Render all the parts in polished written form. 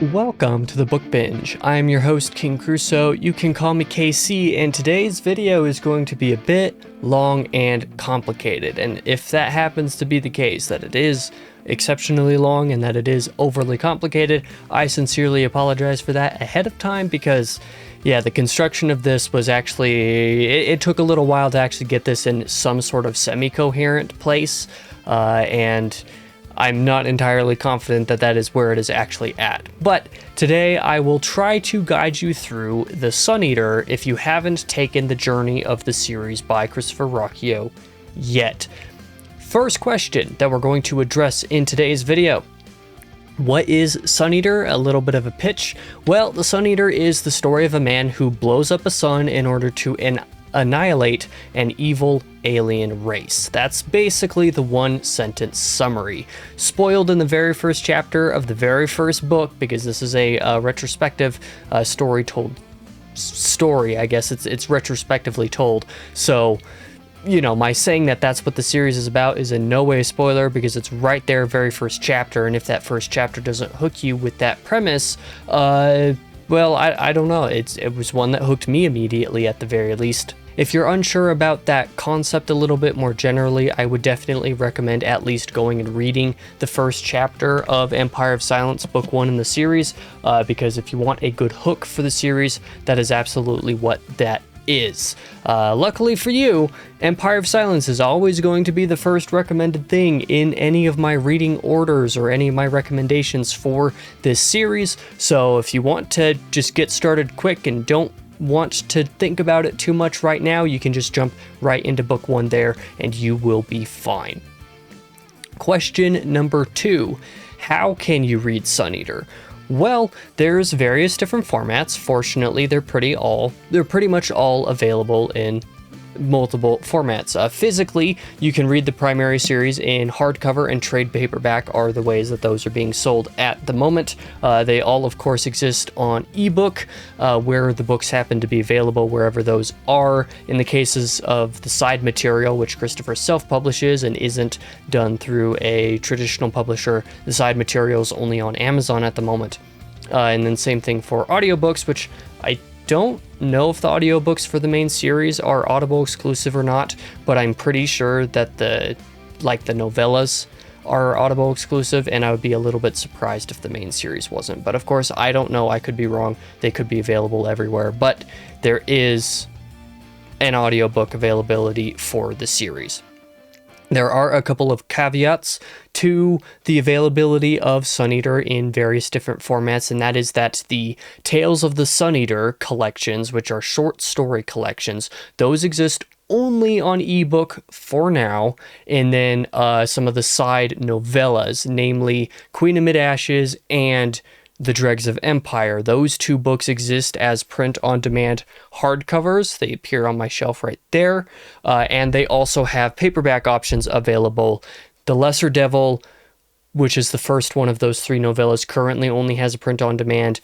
Welcome to the Book Binge. I am your host, King Crusoe. You can call me KC, and today's video is going to be a bit long and complicated. And if that happens to be the case, that it is exceptionally long and that it is overly complicated, I sincerely apologize for that ahead of time because, yeah, the construction of this was actually, it took a little while to actually get this in some sort of semi-coherent place, and I'm not entirely confident that that is where it is actually at. But today I will try to guide you through The Sun Eater if you haven't taken the journey of the series by Christopher Ruocchio yet. First question that we're going to address in today's video. What is Sun Eater? A little bit of a pitch. Well, The Sun Eater is the story of a man who blows up a sun in order to annihilate an evil alien race. That's basically the one sentence summary. Spoiled in the very first chapter of the very first book, because this is a retrospective story, I guess it's retrospectively told. So, you know, my saying that that's what the series is about is in no way a spoiler because it's right there, very first chapter. And if that first chapter doesn't hook you with that premise, well, I don't know. It was one that hooked me immediately at the very least. If you're unsure about that concept a little bit more generally, I would definitely recommend at least going and reading the first chapter of Empire of Silence, book 1 in the series, because if you want a good hook for the series, that is absolutely what that is. Luckily for you, Empire of Silence is always going to be the first recommended thing in any of my reading orders or any of my recommendations for this series. So if you want to just get started quick and don't want to think about it too much right now, you can just jump right into book 1 there and you will be fine. Question number 2. How can you read Sun Eater? Well, there's various different formats. Fortunately, they're pretty much all available in multiple formats. Physically, you can read the primary series in hardcover and trade paperback are the ways that those are being sold at the moment. They all, of course, exist on ebook, where the books happen to be available wherever those are. In the cases of the side material, which Christopher self-publishes and isn't done through a traditional publisher, the side material is only on Amazon at the moment. And then same thing for audiobooks, which I don't know if the audiobooks for the main series are Audible exclusive or not, but I'm pretty sure that the novellas are Audible exclusive, and I would be a little bit surprised if the main series wasn't. But of course, I don't know. I could be wrong. They could be available everywhere, but there is an audiobook availability for the series. There are a couple of caveats to the availability of Sun Eater in various different formats, and that is that the Tales of the Sun Eater collections, which are short story collections, those exist only on ebook for now, and then some of the side novellas, namely Queen Amid Ashes and The Dregs of Empire. Those two books exist as print-on-demand hardcovers. They appear on my shelf right there, and they also have paperback options available. The Lesser Devil, which is the first one of those 3 novellas, currently only has a print-on-demand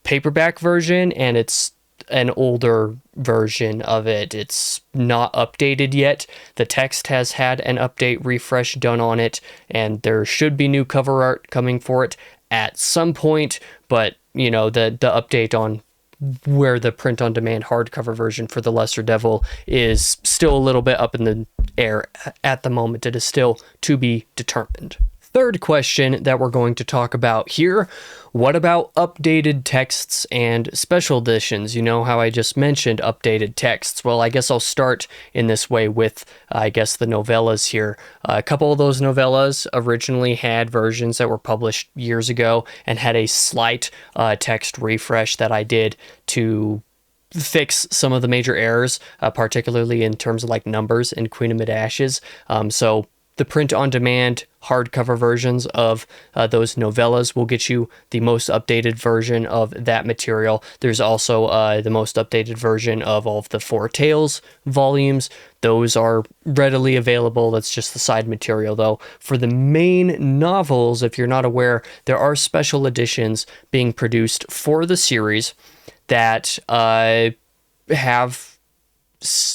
paperback version, and it's an older version of it. It's not updated yet. The text has had an update refresh done on it, and there should be new cover art coming for it at some point, but you know, the update on where the print-on-demand hardcover version for The Lesser Devil is still a little bit up in the air at the moment. It is still to be determined. Third question that we're going to talk about here, what about updated texts and special editions? You know how I just mentioned updated texts. Well, I guess I'll start in this way with, the novellas here. A couple of those novellas originally had versions that were published years ago and had a slight text refresh that I did to fix some of the major errors, particularly in terms of like numbers in Queen Amid Ashes. So the print-on-demand hardcover versions of those novellas will get you the most updated version of that material. There's also the most updated version of all of the Four Tales volumes. Those are readily available. That's just the side material, though. For the main novels, if you're not aware, there are special editions being produced for the series that have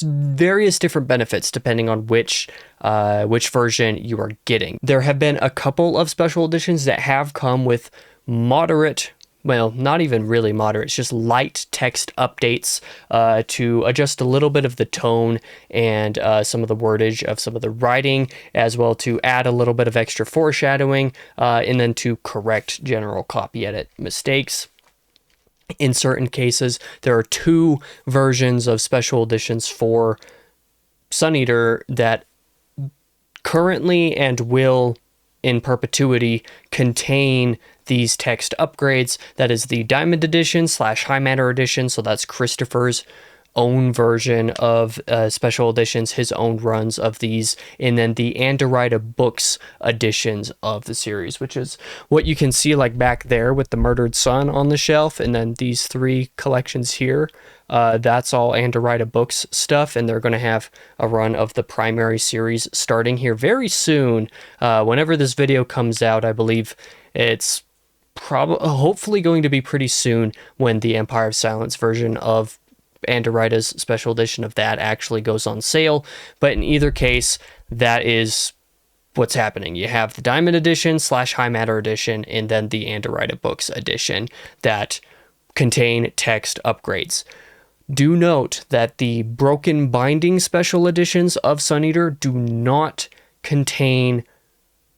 various different benefits depending on which version you are getting. There have been a couple of special editions that have come with moderate well, not even really moderate, it's just light text updates to adjust a little bit of the tone and some of the wordage of some of the writing, as well to add a little bit of extra foreshadowing, and then to correct general copy edit mistakes. In certain cases, there are 2 versions of special editions for Sun Eater that currently and will in perpetuity contain these text upgrades. That is the Diamond Edition / High Matter Edition, so that's Christopher's own version of special editions, his own runs of these, and then the Andorida Books editions of the series, which is what you can see like back there with the Murdered Sun on the shelf, and then these 3 collections here. That's all Andorida Books stuff, and they're going to have a run of the primary series starting here very soon. Whenever this video comes out, I believe it's hopefully going to be pretty soon when the Empire of Silence version of Andorida's special edition of that actually goes on sale. But in either case, that is what's happening. You have the Diamond Edition / High Matter Edition, and then the Andorida Books edition that contain text upgrades. Do note that the Broken Binding special editions of Sun Eater do not contain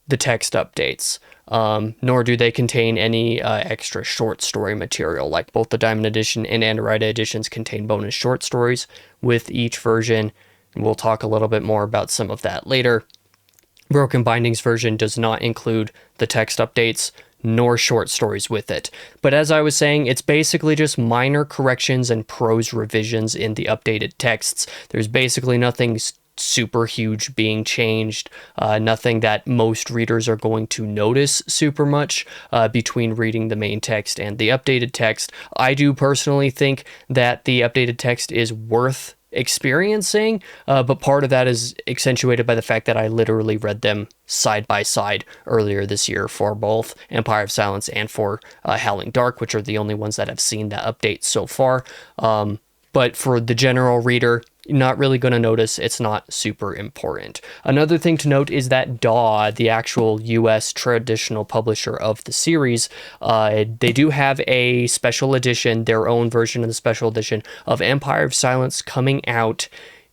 the text updates, nor do they contain any extra short story material. Like both the Diamond Edition and Andorida editions contain bonus short stories with each version, and we'll talk a little bit more about some of that later. Broken Binding's version does not include the text updates nor short stories with it. But as I was saying, it's basically just minor corrections and prose revisions in the updated texts. There's basically nothing super huge being changed, nothing that most readers are going to notice super much between reading the main text and the updated text. I do personally think that the updated text is worth experiencing, but part of that is accentuated by the fact that I literally read them side by side earlier this year for both Empire of Silence and for Howling Dark, which are the only ones that have seen that update so far. But for the general reader, you're not really going to notice. It's not super important. Another thing to note is that DAW, the actual US traditional publisher of the series, they do have a special edition, their own version of the special edition of Empire of Silence coming out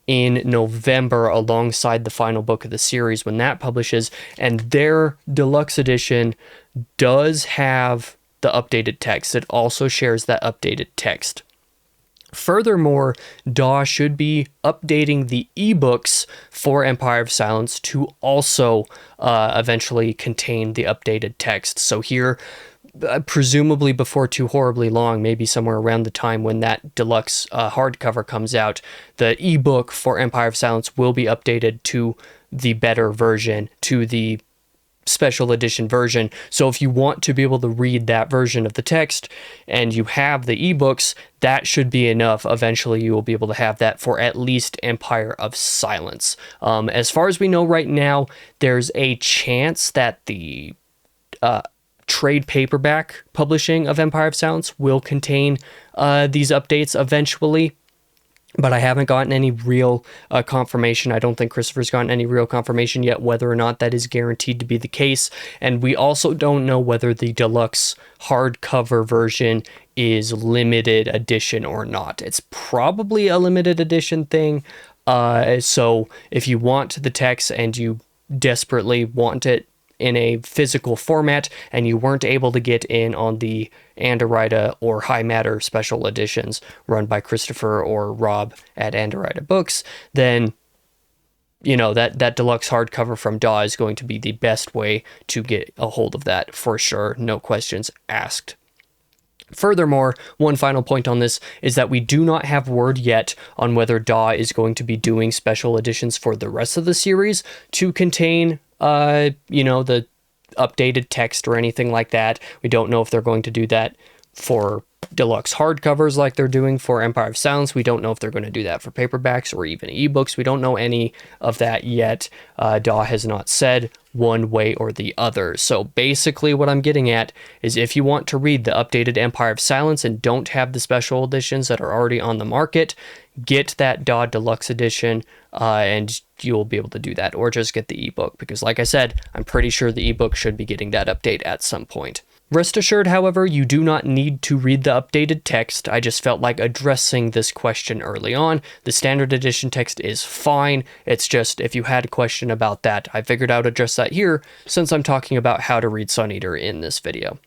in November alongside the final book of the series when that publishes, and their deluxe edition does have the updated text. It also shares that updated text. Furthermore, DAW should be updating the ebooks for Empire of Silence to also eventually contain the updated text. So here, presumably before too horribly long, maybe somewhere around the time when that deluxe hardcover comes out, the ebook for Empire of Silence will be updated to the better version, to the special edition version. So if you want to be able to read that version of the text and you have the ebooks, that should be enough. Eventually you will be able to have that for at least Empire of Silence. As far as we know right now, there's a chance that the trade paperback publishing of Empire of Silence will contain these updates eventually. But I haven't gotten any real confirmation. I don't think Christopher's gotten any real confirmation yet whether or not that is guaranteed to be the case. And we also don't know whether the deluxe hardcover version is limited edition or not. It's probably a limited edition thing. So if you want the text and you desperately want it in a physical format and you weren't able to get in on the Andorida or High Matter special editions run by Christopher or Rob at Andorida Books, then you know that deluxe hardcover from DAW is going to be the best way to get a hold of that for sure, no questions asked. Furthermore, one final point on this is that we do not have word yet on whether DAW is going to be doing special editions for the rest of the series to contain the updated text or anything like that. We don't know if they're going to do that for deluxe hardcovers like they're doing for Empire of Silence. We don't know if they're going to do that for paperbacks or even ebooks. We don't know any of that yet. DAW has not said one way or the other. So basically what I'm getting at is if you want to read the updated Empire of Silence and don't have the special editions that are already on the market, get that DAW Deluxe Edition and you'll be able to do that, or just get the ebook, because like I said, I'm pretty sure the ebook should be getting that update at some point. Rest assured, however, you do not need to read the updated text. I just felt like addressing this question early on. The standard edition text is fine. It's just, if you had a question about that, I figured I would address that here since I'm talking about how to read Sun Eater in this video.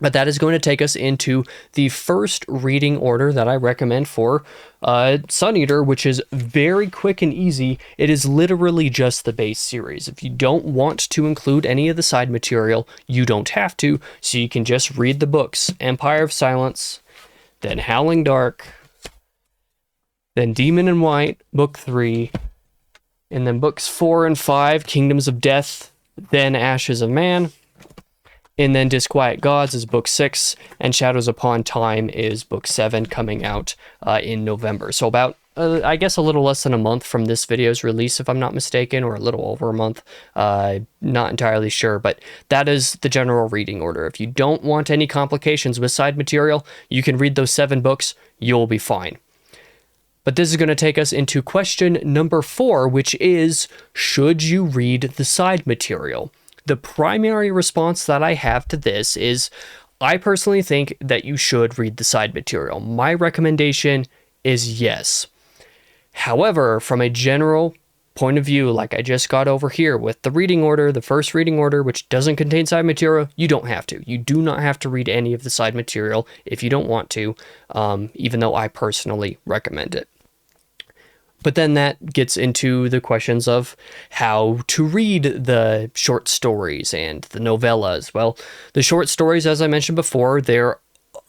But that is going to take us into the first reading order that I recommend for Sun Eater, which is very quick and easy. It is literally just the base series. If you don't want to include any of the side material, you don't have to, so you can just read the books. Empire of Silence, then Howling Dark, then Demon in White, Book 3, and then Books 4 and 5, Kingdoms of Death, then Ashes of Man, and then Disquiet Gods is Book 6, and Shadows Upon Time is Book 7, coming out in November. So about, I guess, a little less than a month from this video's release, if I'm not mistaken, or a little over a month. Not entirely sure, but that is the general reading order. If you don't want any complications with side material, you can read those 7 books. You'll be fine. But this is going to take us into question number 4, which is, should you read the side material? The primary response that I have to this is, I personally think that you should read the side material. My recommendation is yes. However, from a general point of view, like I just got over here with the reading order, the first reading order, which doesn't contain side material, you don't have to. You do not have to read any of the side material if you don't want to, even though I personally recommend it. But then that gets into the questions of how to read the short stories and the novellas. Well, the short stories, as I mentioned before, they're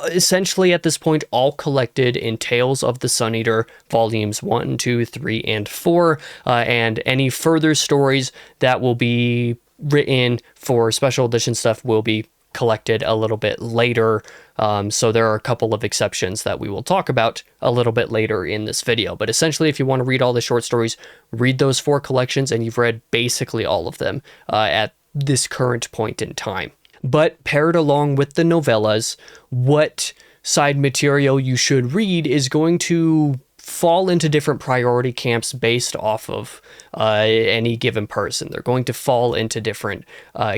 essentially at this point all collected in Tales of the Sun Eater, volumes 1, 2, 3, and 4, and any further stories that will be written for special edition stuff will be collected a little bit later. So there are a couple of exceptions that we will talk about a little bit later in this video. But essentially, if you want to read all the short stories, read those 4 collections, and you've read basically all of them at this current point in time. But paired along with the novellas, what side material you should read is going to fall into different priority camps based off of any given person. They're going to fall into different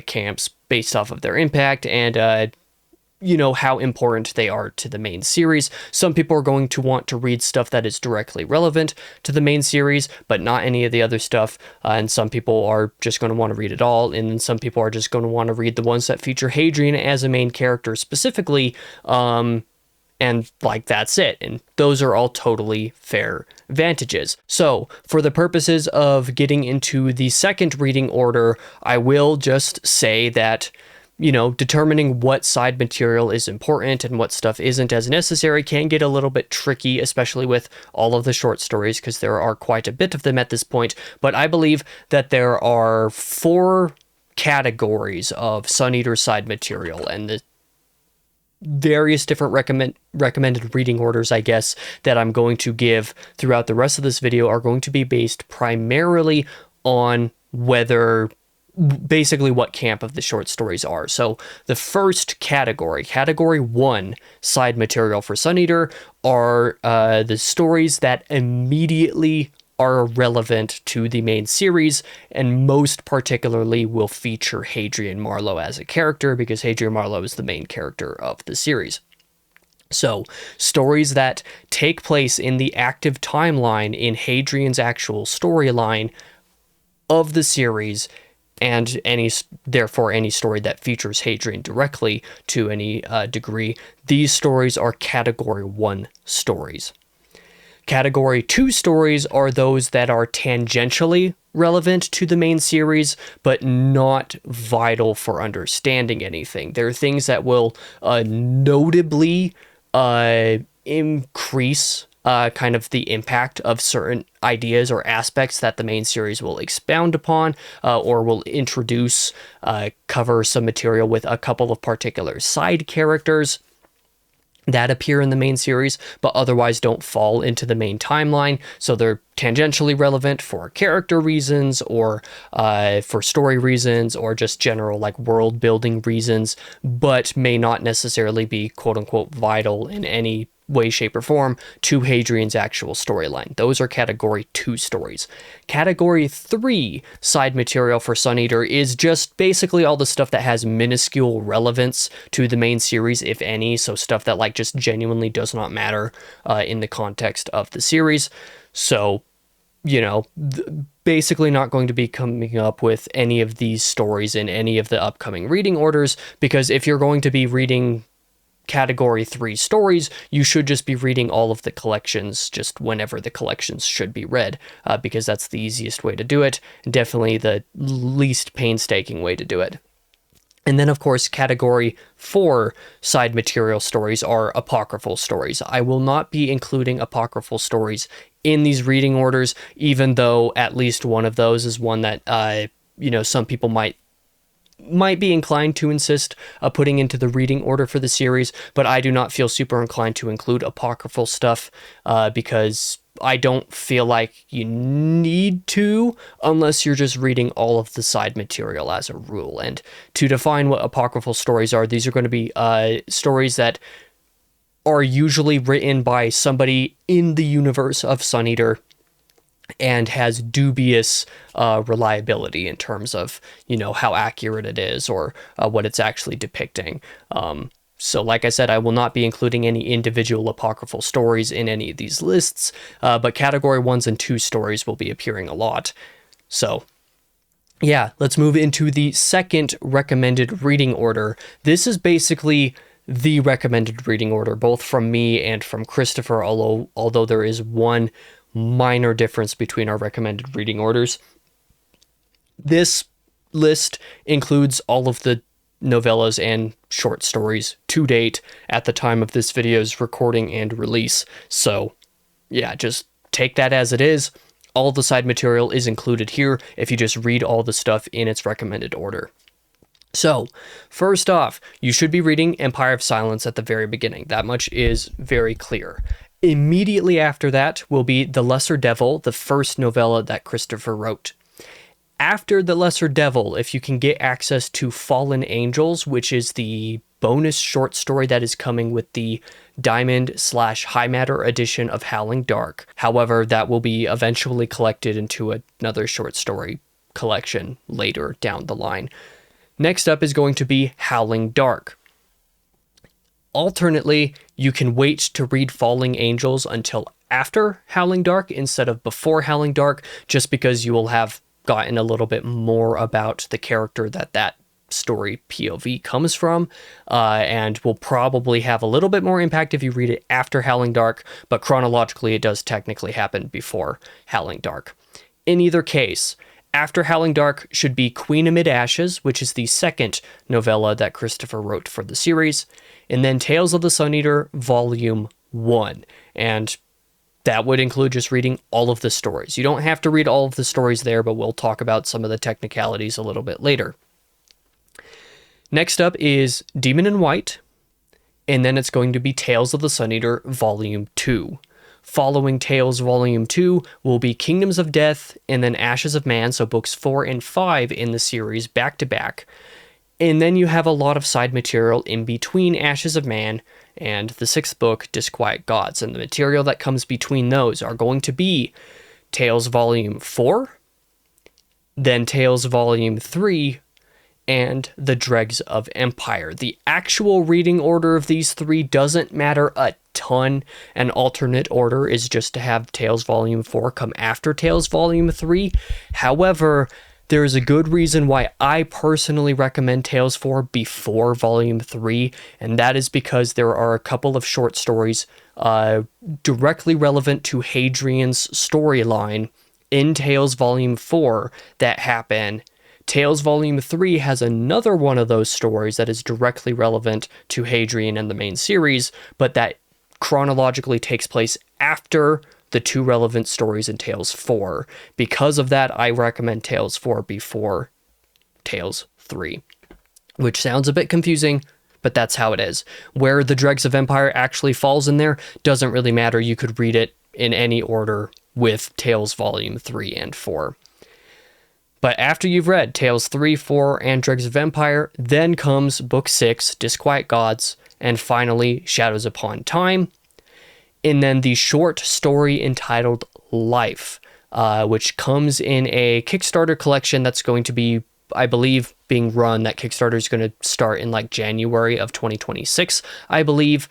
camps based off of their impact and how important they are to the main series. Some people are going to want to read stuff that is directly relevant to the main series, but not any of the other stuff. And some people are just going to want to read it all. And then some people are just going to want to read the ones that feature Hadrian as a main character specifically. And like, that's it. And those are all totally fair advantages. So for the purposes of getting into the second reading order, I will just say that, determining what side material is important and what stuff isn't as necessary can get a little bit tricky, especially with all of the short stories, because there are quite a bit of them at this point. But I believe that there are 4 categories of Sun Eater side material, and the various different recommended reading orders, I guess, that I'm going to give throughout the rest of this video are going to be based primarily on basically what camp of the short stories are. So the first category 1 side material for Sun Eater, are the stories that immediately are relevant to the main series, and most particularly will feature Hadrian Marlowe as a character, because Hadrian Marlowe is the main character of the series. So, stories that take place in the active timeline in Hadrian's actual storyline of the series, and therefore any story that features Hadrian directly to any degree, these stories are Category 1 stories. Category 2 stories are those that are tangentially relevant to the main series, but not vital for understanding anything. There are things that will notably increase kind of the impact of certain ideas or aspects that the main series will expound upon, or will introduce, cover some material with a couple of particular side characters that appear in the main series, but otherwise don't fall into the main timeline. So they're tangentially relevant for character reasons, or for story reasons, or just general world building reasons, but may not necessarily be quote unquote vital in any way, shape, or form to Hadrian's actual storyline. Those are Category 2 stories. Category 3 side material for Sun Eater is just basically all the stuff that has minuscule relevance to the main series, if any, so stuff that like just genuinely does not matter in the context of the series. So, you know, basically not going to be coming up with any of these stories in any of the upcoming reading orders, because if you're going to be reading Category 3 stories, you should just be reading all of the collections just whenever the collections should be read, because that's the easiest way to do it, definitely the least painstaking way to do it. And then, of course, Category 4 side material stories are apocryphal stories. I will not be including apocryphal stories in these reading orders, even though at least one of those is one that, you know, some people might be inclined to insist putting into the reading order for the series, but I do not feel super inclined to include apocryphal stuff because I don't feel like you need to unless you're just reading all of the side material as a rule. And to define what apocryphal stories are, these are going to be stories that are usually written by somebody in the universe of Sun Eater and has dubious reliability in terms of, you know, how accurate it is or what it's actually depicting. So like I said, I will not be including any individual apocryphal stories in any of these lists, but Category 1s and 2 stories will be appearing a lot. So yeah, let's move into the second recommended reading order. This is basically the recommended reading order, both from me and from Christopher, although there is one minor difference between our recommended reading orders. This list includes all of the novellas and short stories to date at the time of this video's recording and release. So yeah, just take that as it is. All the side material is included here if you just read all the stuff in its recommended order. So, first off, you should be reading Empire of Silence at the very beginning. That much is very clear. Immediately after that will be The Lesser Devil, the first novella that Christopher wrote. After The Lesser Devil, if you can get access to Fallen Angels, which is the bonus short story that is coming with the Diamond/High Matter edition of Howling Dark. However, that will be eventually collected into another short story collection later down the line. Next up is going to be Howling Dark. Alternately, you can wait to read Falling Angels until after Howling Dark instead of before Howling Dark, just because you will have gotten a little bit more about the character that story POV comes from, and will probably have a little bit more impact if you read it after Howling Dark, but chronologically it does technically happen before Howling Dark. In either case, after Howling Dark should be Queen Amid Ashes, which is the second novella that Christopher wrote for the series, and then Tales of the Sun Eater Volume 1. And that would include just reading all of the stories. You don't have to read all of the stories there, but we'll talk about some of the technicalities a little bit later. Next up is Demon in White, and then it's going to be Tales of the Sun Eater Volume 2. Following Tales Volume 2 will be Kingdoms of Death and then Ashes of Man, so books 4 and 5 in the series back to back. And then you have a lot of side material in between Ashes of Man and the 6th book, Disquiet Gods. And the material that comes between those are going to be Tales Volume 4, then Tales Volume 3, and The Dregs of Empire. The actual reading order of these three doesn't matter a ton. An alternate order is just to have Tales Volume 4 come after Tales Volume 3. However, there is a good reason why I personally recommend Tales 4 before Volume 3, and that is because there are a couple of short stories directly relevant to Hadrian's storyline in Tales Volume 4 that happen. Tales Volume 3 has another one of those stories that is directly relevant to Hadrian and the main series, but that chronologically takes place after the two relevant stories in Tales 4. Because of that, I recommend Tales 4 before Tales 3, which sounds a bit confusing, but that's how it is. Where The Dregs of Empire actually falls in there doesn't really matter. You could read it in any order with Tales Volume 3 and 4. But after you've read Tales 3, 4, and Dregs of Empire, then comes Book 6, Disquiet Gods, and finally Shadows Upon Time. And then the short story entitled Life, which comes in a Kickstarter collection that's going to be, I believe, being run. That Kickstarter is going to start in like January of 2026, I believe.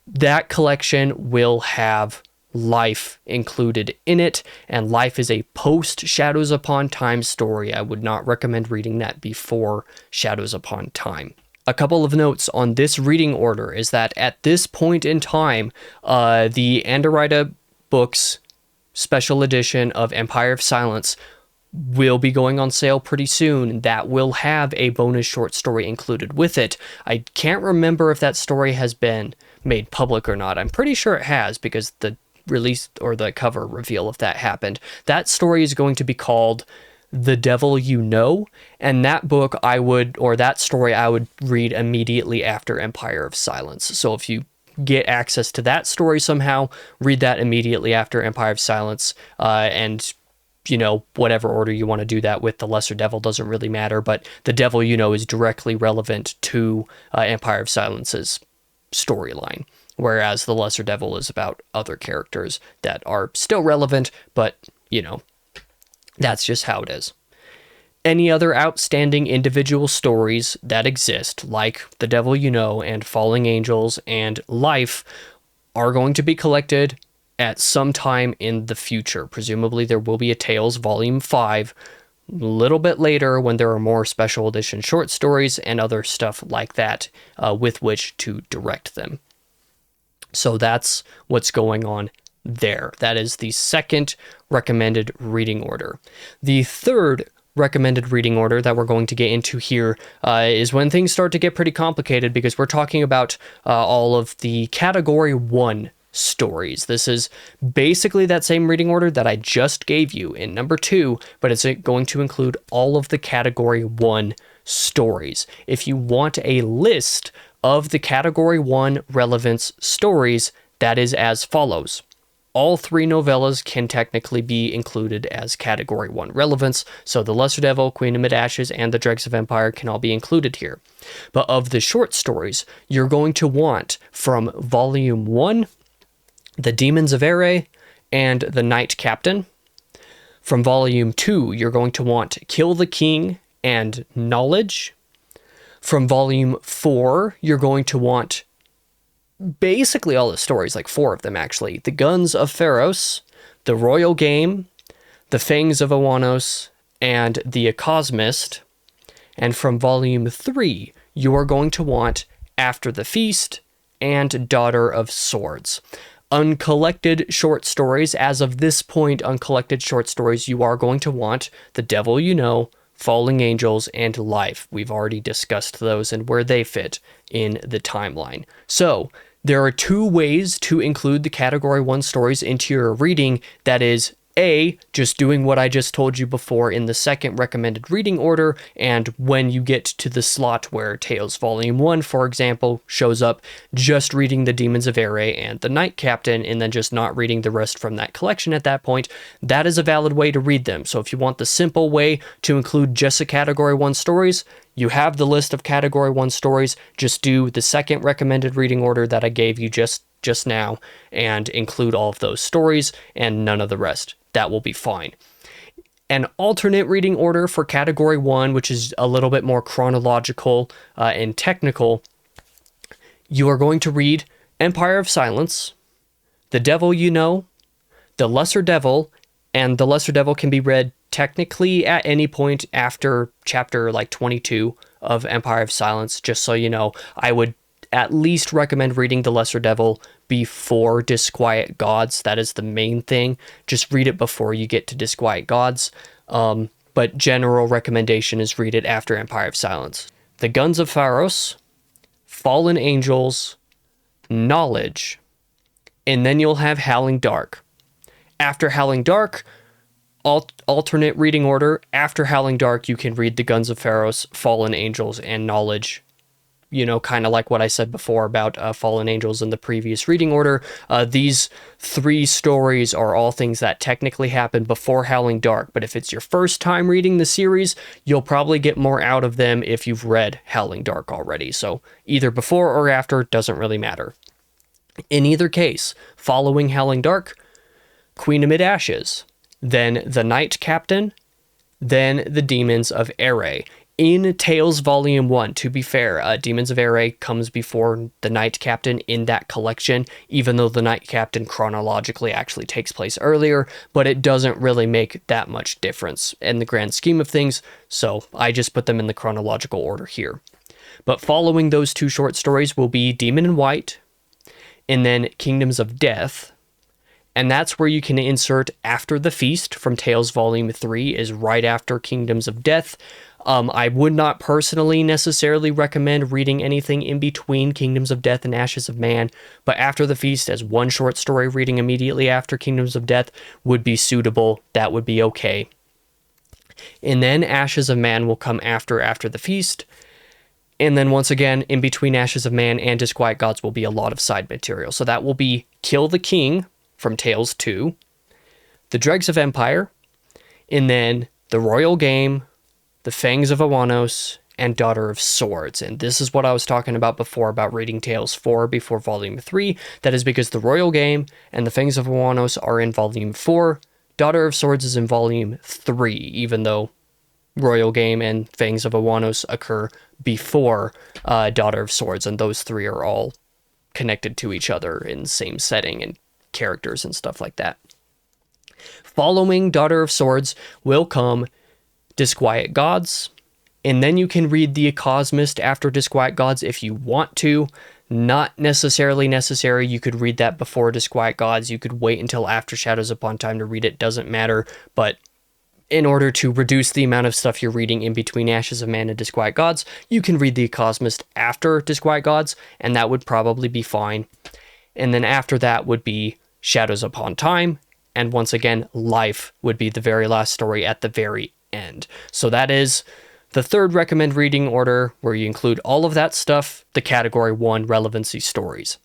That collection will have Life included in it, and Life is a post Shadows Upon Time story. I would not recommend reading that before Shadows Upon Time. A couple of notes on this reading order is that at this point in time, the Anderida Books special edition of Empire of Silence will be going on sale pretty soon. That will have a bonus short story included with it. I can't remember if that story has been made public or not. I'm pretty sure it has, because the release or the cover reveal of that happened. That story is going to be called The Devil You Know, and that book that story I would read immediately after Empire of Silence. So if you get access to that story somehow, read that immediately after Empire of Silence, and whatever order you want to do that with. The Lesser Devil doesn't really matter, but The Devil You Know is directly relevant to Empire of Silence's storyline, whereas The Lesser Devil is about other characters that are still relevant, but that's just how it is. Any other outstanding individual stories that exist, like The Devil You Know and Falling Angels and Life, are going to be collected at some time in the future. Presumably there will be a Tales Volume 5 a little bit later, when there are more special edition short stories and other stuff like that with which to direct them. So that's what's going on there. That is the second recommended reading order. The third recommended reading order that we're going to get into here is when things start to get pretty complicated, because we're talking about all of the Category 1 stories. This is basically that same reading order that I just gave you in number 2, but it's going to include all of the Category 1 stories. If you want a list of the Category 1 relevance stories, that is as follows. All 3 novellas can technically be included as Category 1 relevance, so The Lesser Devil, Queen of Mid-Ashes, and The Dregs of Empire can all be included here. But of the short stories, you're going to want from Volume 1, The Demons of Ere and The Knight Captain. From Volume 2, you're going to want Kill the King and Knowledge. From Volume 4, you're going to want basically all the stories, like 4 of them actually. The Guns of Pharos, The Royal Game, The Fangs of Owanos, and The Acosmist. And from Volume 3, you are going to want After the Feast and Daughter of Swords. Uncollected short stories, as of this point, uncollected short stories, you are going to want The Devil You Know, Falling Angels, and Life. We've already discussed those and where they fit in the timeline. So, there are 2 ways to include the Category 1 stories into your reading. That is, A, just doing what I just told you before in the second recommended reading order, and when you get to the slot where Tales Volume 1, for example, shows up, just reading The Demons of Ere and The Knight Captain, and then just not reading the rest from that collection at that point. That is a valid way to read them. So if you want the simple way to include just the Category 1 stories, you have the list of Category 1 stories. Just do the second recommended reading order that I gave you just now and include all of those stories and none of the rest. That will be fine. An alternate reading order for Category 1, which is a little bit more chronological and technical, you are going to read Empire of Silence, The Devil You Know, The Lesser Devil, and The Lesser Devil can be read technically at any point after chapter 22 of Empire of Silence. Just so you know, I would at least recommend reading The Lesser Devil before Disquiet Gods. That is the main thing. Just read it before you get to Disquiet Gods. But general recommendation is read it after Empire of Silence. The Guns of Pharos, Fallen Angels, Knowledge, and then you'll have Howling Dark. After Howling Dark, alternate reading order. After Howling Dark, you can read The Guns of Pharos, Fallen Angels, and Knowledge. Kind of like what I said before about Fallen Angels in the previous reading order. These 3 stories are all things that technically happened before Howling Dark, but if it's your first time reading the series, you'll probably get more out of them if you've read Howling Dark already. So either before or after doesn't really matter. In either case, following Howling Dark, Queen Amid Ashes, then the Knight Captain, then the Demons of Ere. In Tales Volume 1, to be fair, Demons of Ere comes before the Knight Captain in that collection, even though the Knight Captain chronologically actually takes place earlier, but it doesn't really make that much difference in the grand scheme of things, so I just put them in the chronological order here. But following those two short stories will be Demon in White, and then Kingdoms of Death, and that's where you can insert After the Feast from Tales Volume 3 is right after Kingdoms of Death. I would not personally necessarily recommend reading anything in between Kingdoms of Death and Ashes of Man, but After the Feast as one short story reading immediately after Kingdoms of Death would be suitable. That would be okay. And then Ashes of Man will come after the Feast. And then once again, in between Ashes of Man and Disquiet Gods will be a lot of side material. So that will be Kill the King from Tales 2, The Dregs of Empire, and then The Royal Game, The Fangs of Awanos, and Daughter of Swords. And this is what I was talking about before about reading Tales 4 before Volume 3. That is because The Royal Game and The Fangs of Awanos are in Volume 4. Daughter of Swords is in Volume 3, even though Royal Game and Fangs of Awanos occur before Daughter of Swords, and those three are all connected to each other in the same setting and characters and stuff like that. Following Daughter of Swords will come Disquiet Gods, and then you can read The Cosmist after Disquiet Gods if you want to. Not necessarily necessary. You could read that before Disquiet Gods. You could wait until after Shadows Upon Time to read it. Doesn't matter. But in order to reduce the amount of stuff you're reading in between Ashes of Man and Disquiet Gods, you can read The Cosmist after Disquiet Gods, and that would probably be fine. And then after that would be Shadows Upon Time, and once again, Life would be the very last story at the very end. So that is the third recommend reading order, where you include all of that stuff, the Category 1 relevancy stories.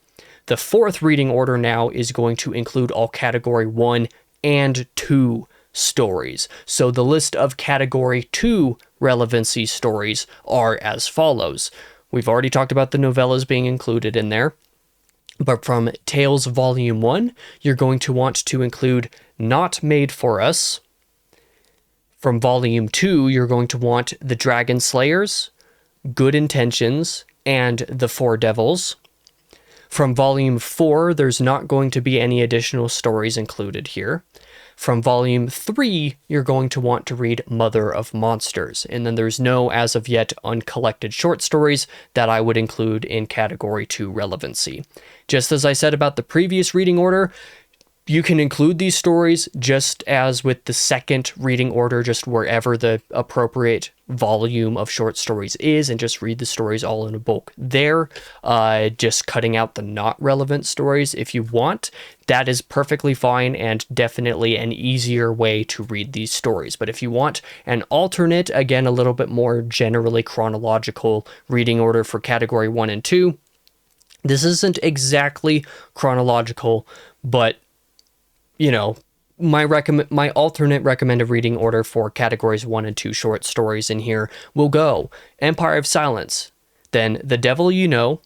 The fourth reading order now is going to include all Category 1 and 2 stories. So the list of Category 2 relevancy stories are as follows. We've already talked about the novellas being included in there. But from Tales Volume 1, you're going to want to include Not Made for Us. From Volume 2, you're going to want The Dragon Slayers, Good Intentions, and The Four Devils. From Volume 4, there's not going to be any additional stories included here. From Volume 3, you're going to want to read Mother of Monsters, and then there's no, as of yet, uncollected short stories that I would include in Category 2 relevancy. Just as I said about the previous reading order, you can include these stories just as with the second reading order, just wherever the appropriate volume of short stories is, and just read the stories all in a bulk there, just cutting out the not relevant stories if you want. That is perfectly fine and definitely an easier way to read these stories. But if you want an alternate, again, a little bit more generally chronological reading order for Category 1 and 2, this isn't exactly chronological, but you know, my alternate recommended reading order for Categories 1 and 2 short stories in here will go Empire of Silence, then The Devil You Know,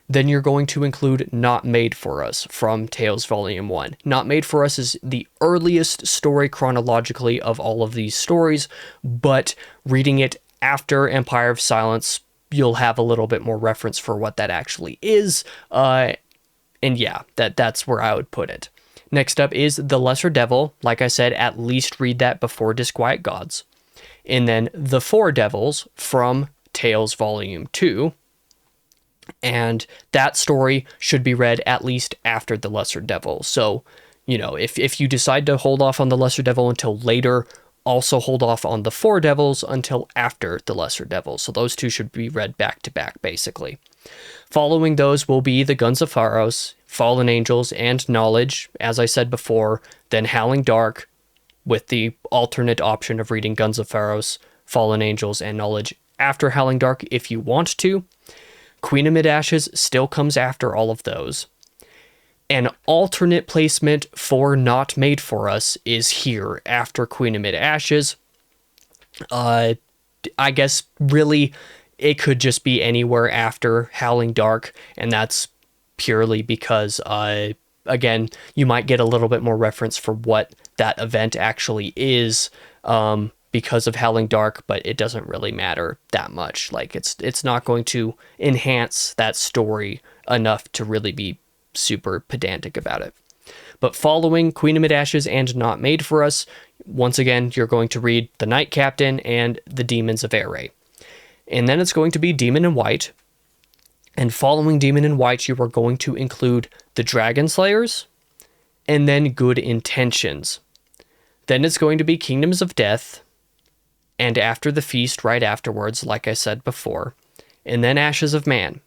then you're going to include Not Made for Us from Tales Volume 1. Not Made for Us is the earliest story chronologically of all of these stories, but reading it after Empire of Silence, you'll have a little bit more reference for what that actually is, and yeah, that's where I would put it. Next up is The Lesser Devil. Like I said, at least read that before Disquiet Gods. And then The Four Devils from Tales Volume 2. And that story should be read at least after The Lesser Devil. So, you know, if you decide to hold off on The Lesser Devil until later, also hold off on The Four Devils until after The Lesser Devil. So those two should be read back to back, basically. Following those will be The Guns of Pharos, Fallen Angels, and Knowledge, as I said before, then Howling Dark, with the alternate option of reading Guns of Pharos, Fallen Angels, and Knowledge after Howling Dark if you want to. Queen Amid Ashes still comes after all of those. An alternate placement for Not Made for Us is here after Queen Amid Ashes. I guess really it could just be anywhere after Howling Dark, and that's purely because, again, you might get a little bit more reference for what that event actually is because of Howling Dark, but it doesn't really matter that much. Like, it's not going to enhance that story enough to really be super pedantic about it. But following Queen Amid Ashes and Not Made for Us, once again, you're going to read The Night Captain and The Demons of Ere. And then it's going to be Demon in White. And following Demon in White, you are going to include The Dragon Slayers and then Good Intentions. Then it's going to be Kingdoms of Death and After the Feast right afterwards, like I said before. And then Ashes of Man.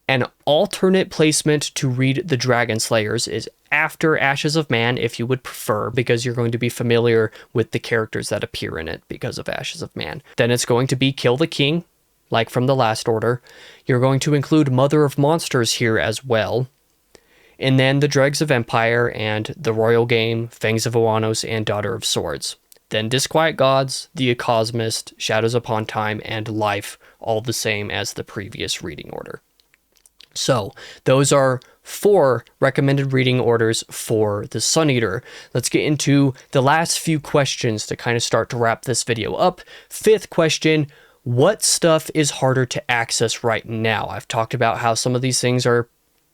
An alternate placement to read The Dragon Slayers is after Ashes of Man, if you would prefer, because you're going to be familiar with the characters that appear in it because of Ashes of Man. Then it's going to be Kill the King, like from The Last Order. You're going to include Mother of Monsters here as well. And then The Dregs of Empire and The Royal Game, Fangs of Oanos, and Daughter of Swords. Then Disquiet Gods, The Acosmist, Shadows Upon Time, and Life, all the same as the previous reading order. So those are 4 recommended reading orders for the Sun Eater. Let's get into the last few questions to kind of start to wrap this video up. 5th question, what stuff is harder to access right now? I've talked about how some of these things are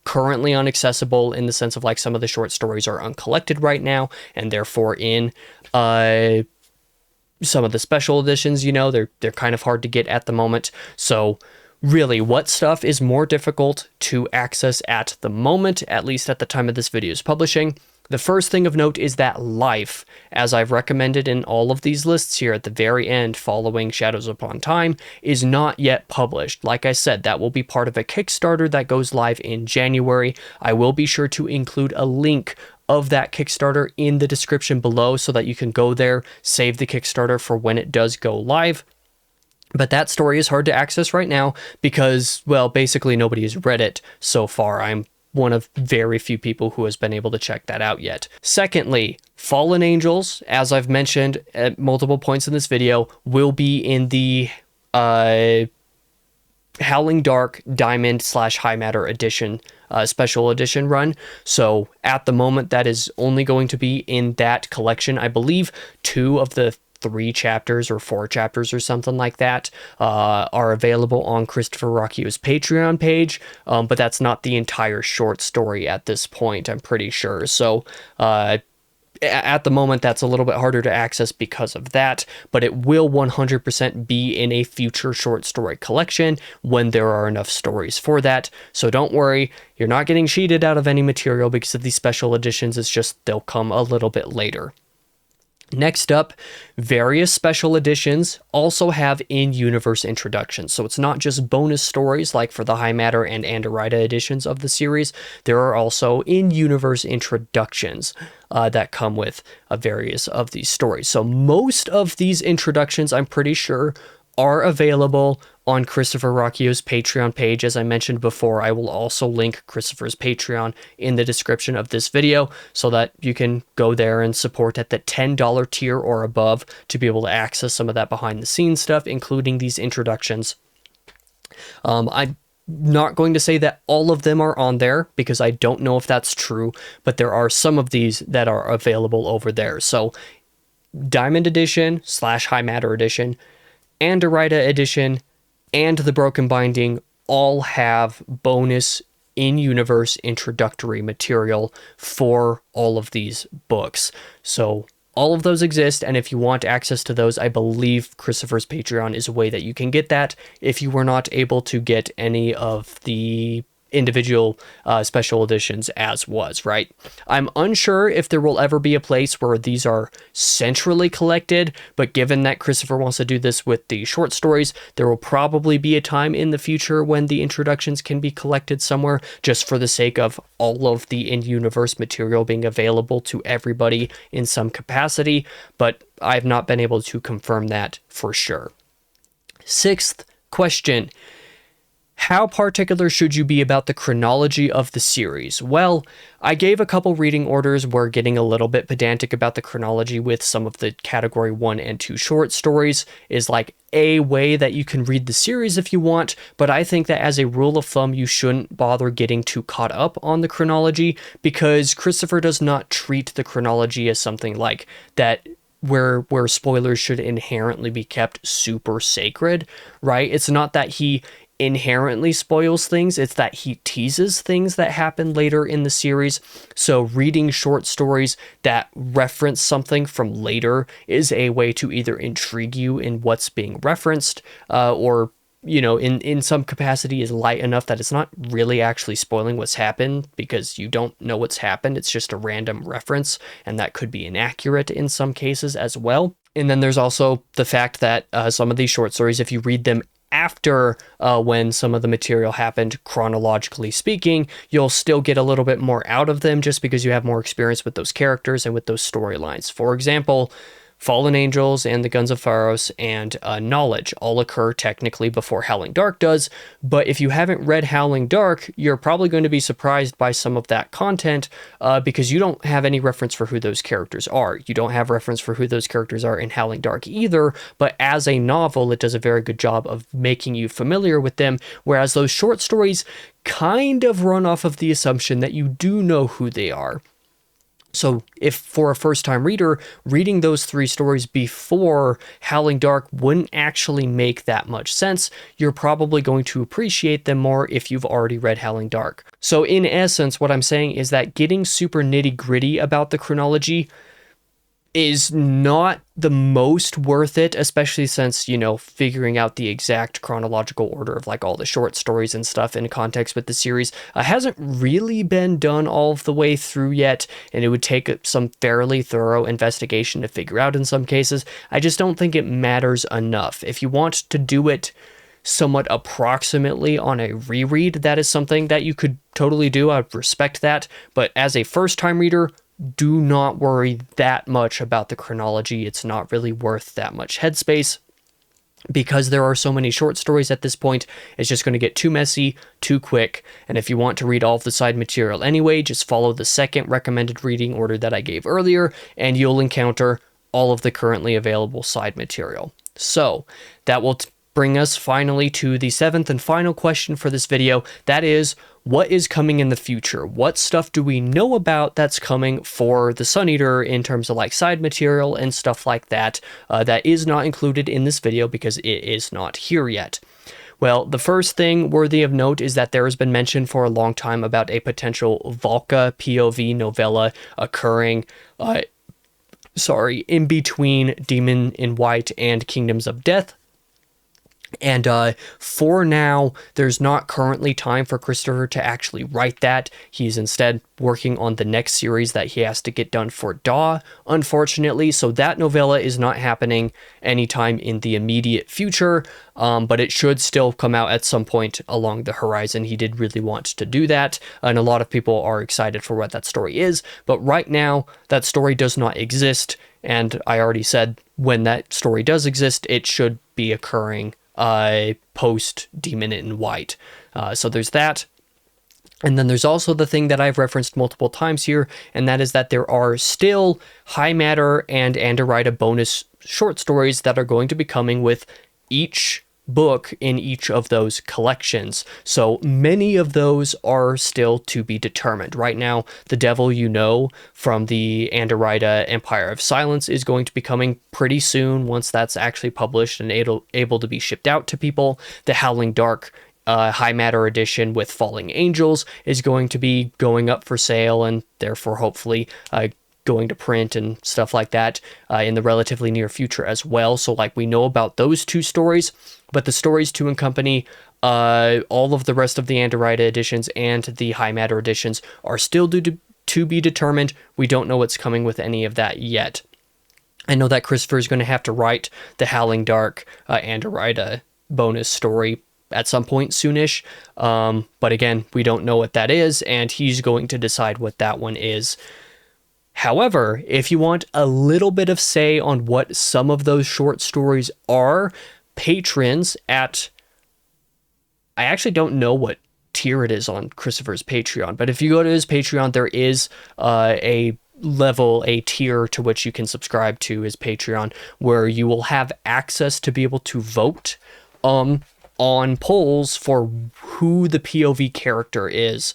currently inaccessible in the sense of like some of the short stories are uncollected right now and therefore in some of the special editions, you know, they're kind of hard to get at the moment. So really, what stuff is more difficult to access at the moment, at least at the time of this video's publishing? The first thing of note is that Life, as I've recommended in all of these lists here at the very end following Shadows Upon Time, is not yet published. Like I said, that will be part of a Kickstarter that goes live in January. I will be sure to include a link of that Kickstarter in the description below so that you can go there, save the Kickstarter for when it does go live. But that story is hard to access right now because, well, basically nobody has read it so far. I'm one of very few people who has been able to check that out yet. Secondly, Fallen Angels, as I've mentioned at multiple points in this video, will be in the Howling Dark Diamond / High Matter Edition special edition run. So at the moment, that is only going to be in that collection. I believe 2 of the 3 chapters or 4 chapters or something like that are available on Christopher Ruocchio's Patreon page, but that's not the entire short story at this point, I'm pretty sure. So at the moment, that's a little bit harder to access because of that, but it will 100% be in a future short story collection when there are enough stories for that. So don't worry, you're not getting cheated out of any material because of these special editions. It's just they'll come a little bit later. Next up, various special editions also have in-universe introductions. So it's not just bonus stories like for the High Matter and Anderida editions of the series. There are also in-universe introductions that come with various of these stories. So most of these introductions, I'm pretty sure, are available on Christopher Ruocchio's Patreon page. As I mentioned before, I will also link Christopher's Patreon in the description of this video so that you can go there and support at the $10 tier or above to be able to access some of that behind the scenes stuff, including these introductions. I'm not going to say that all of them are on there because I don't know if that's true, but there are some of these that are available over there. So Diamond Edition / High Matter Edition, Anderida Edition, and the Broken Binding all have bonus in-universe introductory material for all of these books. So all of those exist, and if you want access to those, I believe Christopher's Patreon is a way that you can get that if you were not able to get any of the individual special editions as was, right? I'm unsure if there will ever be a place where these are centrally collected, but given that Christopher wants to do this with the short stories, there will probably be a time in the future when the introductions can be collected somewhere just for the sake of all of the in-universe material being available to everybody in some capacity, but I've not been able to confirm that for sure. 6th question. How particular should you be about the chronology of the series? Well, I gave a couple reading orders. We're getting a little bit pedantic about the chronology with some of the category 1 and 2 short stories is like a way that you can read the series if you want, but I think that as a rule of thumb, you shouldn't bother getting too caught up on the chronology because Christopher does not treat the chronology as something like that where spoilers should inherently be kept super sacred, right? It's not that he inherently spoils things, it's that he teases things that happen later in the series. So reading short stories that reference something from later is a way to either intrigue you in what's being referenced, or in some capacity is light enough that it's not really actually spoiling what's happened because you don't know what's happened. It's just a random reference, and that could be inaccurate in some cases as well. And then there's also the fact that some of these short stories, if you read them after when some of the material happened, chronologically speaking, you'll still get a little bit more out of them just because you have more experience with those characters and with those storylines. For example, Fallen Angels and the Guns of Pharos and Knowledge all occur technically before Howling Dark does, but if you haven't read Howling Dark, you're probably going to be surprised by some of that content because you don't have any reference for who those characters are. You don't have reference for who those characters are in Howling Dark either, but as a novel, it does a very good job of making you familiar with them, whereas those short stories kind of run off of the assumption that you do know who they are. So if for a first-time reader, reading those 3 stories before Howling Dark wouldn't actually make that much sense, you're probably going to appreciate them more if you've already read Howling Dark. So in essence, what I'm saying is that getting super nitty-gritty about the chronology is not the most worth it, especially since, figuring out the exact chronological order of like all the short stories and stuff in context with the series hasn't really been done all of the way through yet, and it would take some fairly thorough investigation to figure out in some cases. I just don't think it matters enough. If you want to do it somewhat approximately on a reread, that is something that you could totally do. I respect that, but as a first-time reader, do not worry that much about the chronology. It's not really worth that much headspace because there are so many short stories at this point. It's just going to get too messy, too quick. And if you want to read all of the side material anyway, just follow the second recommended reading order that I gave earlier, and you'll encounter all of the currently available side material. So that will bring us finally to the 7th and final question for this video. That is, what is coming in the future? What stuff do we know about that's coming for the Sun Eater in terms of like side material and stuff like that, that is not included in this video because it is not here yet? Well, the first thing worthy of note is that there has been mention for a long time about a potential Valka POV novella occurring in between Demon in White and Kingdoms of Death. And for now, there's not currently time for Christopher to actually write that. He's instead working on the next series that he has to get done for Daw, unfortunately. So that novella is not happening anytime in the immediate future, but it should still come out at some point along the horizon. He did really want to do that, and a lot of people are excited for what that story is. But right now, that story does not exist, and I already said when that story does exist, it should be occurring post Demon in White. So there's that. And then there's also the thing that I've referenced multiple times here, and that is that there are still High Matter and Andorita bonus short stories that are going to be coming with each book in each of those collections. So many of those are still to be determined. Right now, The Devil You Know from the Andorita Empire of Silence is going to be coming pretty soon once that's actually published and able to be shipped out to people. The Howling Dark High Matter edition with Falling Angels is going to be going up for sale and therefore hopefully going to print and stuff like that in the relatively near future as well. So like we know about those 2 stories, but the stories to accompany all of the rest of the Andorita editions and the High Matter editions are still due to be determined. We don't know what's coming with any of that yet. I know that Christopher is going to have to write the Howling Dark Andorita bonus story at some point soonish, but again, we don't know what that is, and he's going to decide what that one is. However, if you want a little bit of say on what some of those short stories are, patrons at I actually don't know what tier it is on Christopher's Patreon, but if you go to his Patreon, there is a tier to which you can subscribe to his Patreon, where you will have access to be able to vote on polls for who the POV character is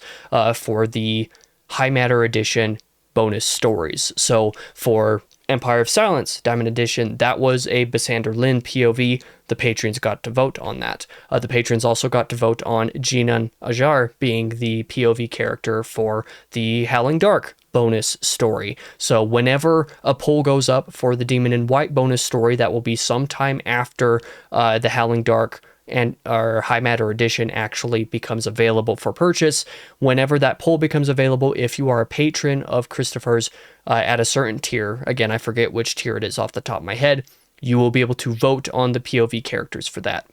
for the High Matter Edition bonus stories. So for Empire of Silence Diamond Edition, that was a Basander Lin POV. The patrons got to vote on that. The patrons also got to vote on Jinan Ajar being the POV character for the Howling Dark bonus story. So whenever a poll goes up for the Demon in White bonus story, that will be sometime after the Howling Dark and our High Matter Edition actually becomes available for purchase. Whenever that poll becomes available, if you are a patron of Christopher's at a certain tier, again, I forget which tier it is off the top of my head, you will be able to vote on the POV characters for that.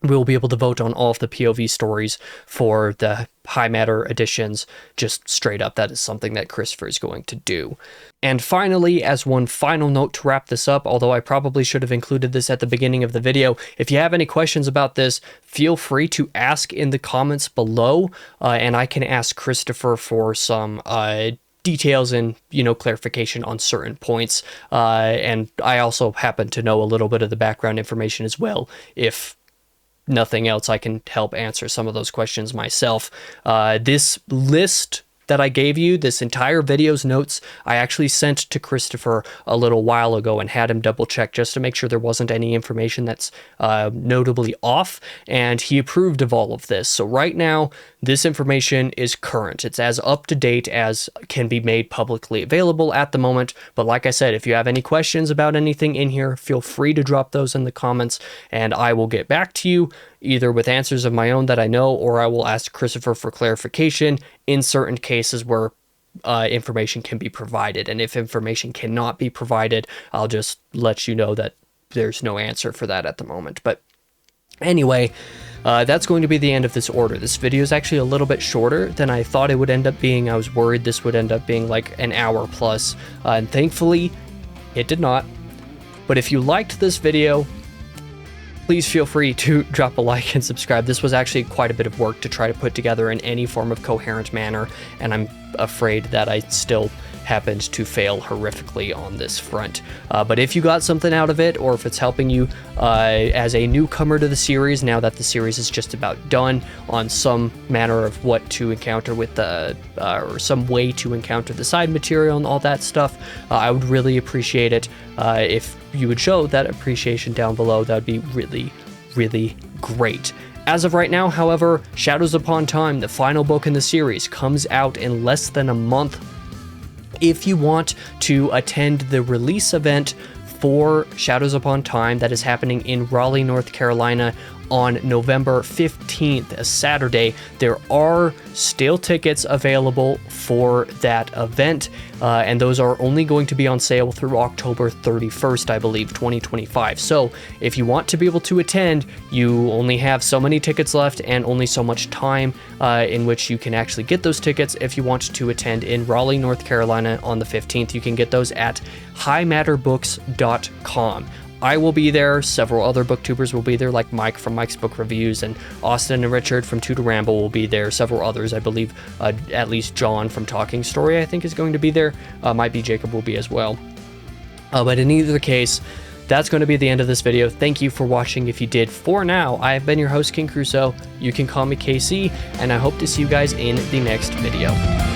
We'll be able to vote on all of the POV stories for the High Matter editions, just straight up. That is something that Christopher is going to do. And finally, as one final note to wrap this up, although I probably should have included this at the beginning of the video, if you have any questions about this, feel free to ask in the comments below, and I can ask Christopher for some details and, clarification on certain points. And I also happen to know a little bit of the background information as well. If nothing else, I can help answer some of those questions myself. This list that I gave you, this entire video's notes, I actually sent to Christopher a little while ago and had him double check just to make sure there wasn't any information that's notably off, and he approved of all of this. So right now, this information is current. It's as up to date as can be made publicly available at the moment. But like I said, if you have any questions about anything in here, feel free to drop those in the comments, and I will get back to you either with answers of my own that I know, or I will ask Christopher for clarification in certain cases where information can be provided. And if information cannot be provided, I'll just let you know that there's no answer for that at the moment. But anyway, that's going to be the end of this order. This video is actually a little bit shorter than I thought it would end up being. I was worried this would end up being like an hour plus, and thankfully it did not. But if you liked this video, please feel free to drop a like and subscribe. This was actually quite a bit of work to try to put together in any form of coherent manner, and I'm afraid that I still happened to fail horrifically on this front. But if you got something out of it, or if it's helping you as a newcomer to the series, now that the series is just about done, on some manner of what to encounter with the, or some way to encounter the side material and all that stuff, I would really appreciate it if you would show that appreciation down below. That would be really, really great. As of right now, however, Shadows Upon Time, the final book in the series, comes out in less than a month. If you want to attend the release event for Shadows Upon Time that is happening in Raleigh, North Carolina on November 15th, a Saturday, there are still tickets available for that event, and those are only going to be on sale through October 31st, I believe, 2025. So if you want to be able to attend, you only have so many tickets left and only so much time in which you can actually get those tickets. If you want to attend in Raleigh, North Carolina on the 15th, you can get those at highmatterbooks.com. I will be there, several other booktubers will be there, like Mike from Mike's Book Reviews, and Austin and Richard from Two to Ramble will be there, several others, I believe, at least John from Talking Story, I think, is going to be there, might be Jacob will be as well. But in either case, that's going to be the end of this video. Thank you for watching if you did. For now, I have been your host, King Crusoe. You can call me KC, and I hope to see you guys in the next video.